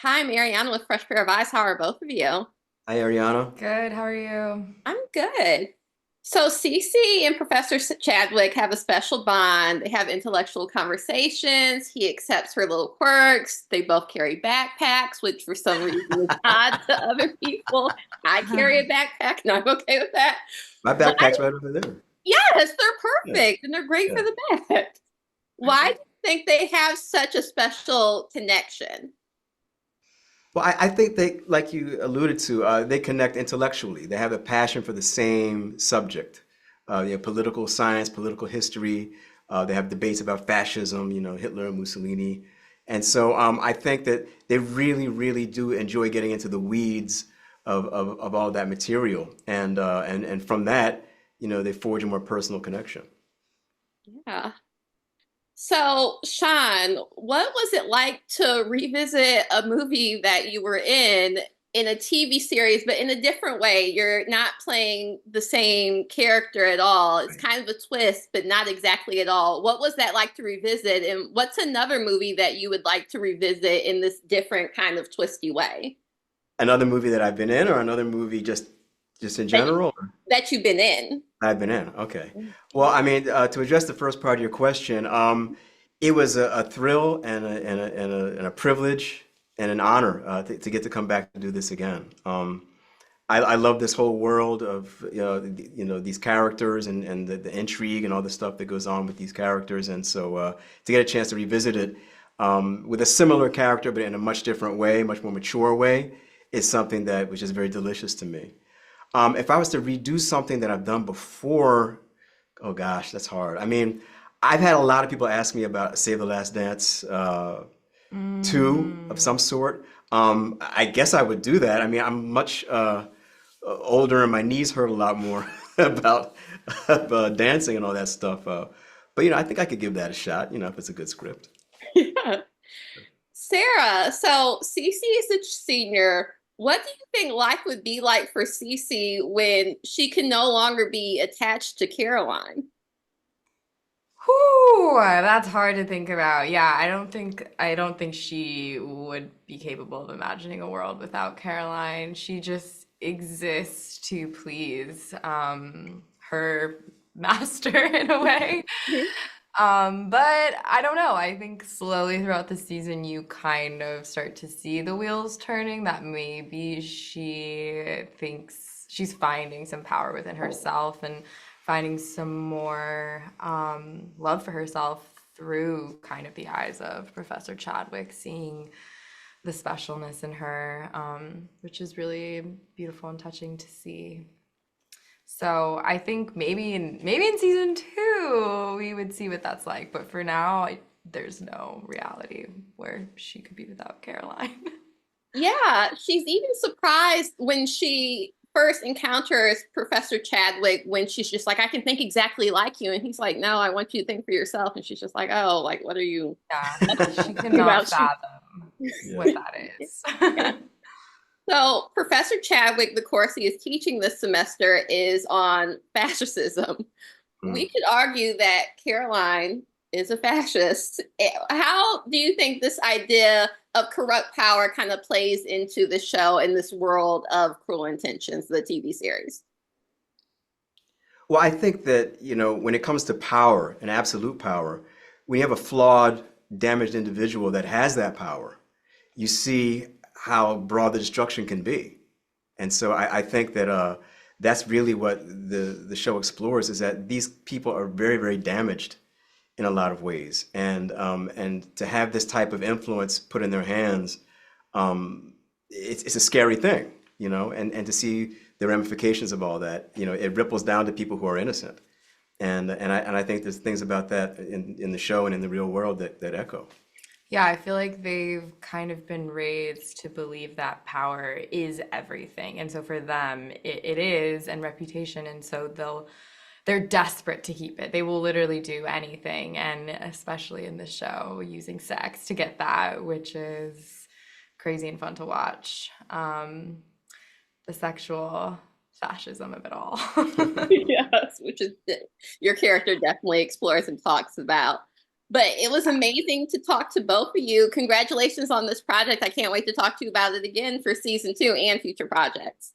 Hi, Mariana with Fresh Pair of Eyes. How are both of you? Hi, Ariana. Good, how are you? I'm good. So, CeCe and Professor Chadwick have a special bond. They have intellectual conversations. He accepts her little quirks. They both carry backpacks, which for some reason is odd to other people. I carry a backpack and I'm okay with that. My Why? backpack's right over there. Yes, they're Yeah, perfect and they're great yeah. for the bag. Why do you think they have such a special connection? Well, I think they, like you alluded to, they connect intellectually. They have a passion for the same subject. Political science, political history. They have debates about fascism, Hitler and Mussolini. And so I think that they really, really do enjoy getting into the weeds of all that material. And from that, they forge a more personal connection. Yeah. So, Sean, what was it like to revisit a movie that you were in a TV series, but in a different way? You're not playing the same character at all. It's kind of a twist, but not exactly at all. What was that like to revisit? And what's another movie that you would like to revisit in this different kind of twisty way Another movie that I've been in, or another movie just in that general? that you've been in? I've been in. Okay. Well, I mean, to address the first part of your question, it was a thrill and a privilege and an honor to get to come back to do this again. I love this whole world of these characters and the intrigue and all the stuff that goes on with these characters, and so to get a chance to revisit it with a similar character but in a much different way, much more mature way, is something that was just very delicious to me. If I was to redo something that I've done before, oh gosh, that's hard. I mean, I've had a lot of people ask me about Save the Last Dance 2 of Mm. some sort. I guess I would do that. I mean, I'm much older and my knees hurt a lot more about dancing and all that stuff. But I think I could give that a shot, if it's a good script. Yeah. Sarah, so Cece is a senior. What do you think life would be like for Cece when she can no longer be attached to Caroline? Whew, that's hard to think about. Yeah, I don't think she would be capable of imagining a world without Caroline. She just exists to please her master in a way. But I don't know. I think slowly throughout the season, you kind of start to see the wheels turning that maybe she thinks she's finding some power within herself and finding some more love for herself through kind of the eyes of Professor Chadwick, seeing the specialness in her, which is really beautiful and touching to see. So I think maybe in season two we would see what that's like. But for now, there's no reality where she could be without Caroline. Yeah, she's even surprised when she first encounters Professor Chadwick when she's just like, I can think exactly like you. And he's like, no, I want you to think for yourself. And she's just like, oh, like, what are you Yeah, she cannot about you? fathom Yeah. what that is. So, Professor Chadwick, the course he is teaching this semester is on fascism. Mm. We could argue that Caroline is a fascist. How do you think this idea of corrupt power kind of plays into the show and this world of Cruel Intentions, the TV series? Well, I think that, when it comes to power and absolute power, when you have a flawed, damaged individual that has that power, you see how broad the destruction can be. And so I think that that's really what the show explores is that these people are very, very damaged in a lot of ways. And to have this type of influence put in their hands, it's a scary thing, and to see the ramifications of all that, it ripples down to people who are innocent. And I think there's things about that in the show and in the real world that echo. Yeah, I feel like they've kind of been raised to believe that power is everything. And so for them, it is, and reputation. And so they're desperate to keep it. They will literally do anything, and especially in the show, using sex to get that, which is crazy and fun to watch. The sexual fascism of it all. Yes, which is your character definitely explores and talks about. But it was amazing to talk to both of you. Congratulations on this project. I can't wait to talk to you about it again for season 2 and future projects.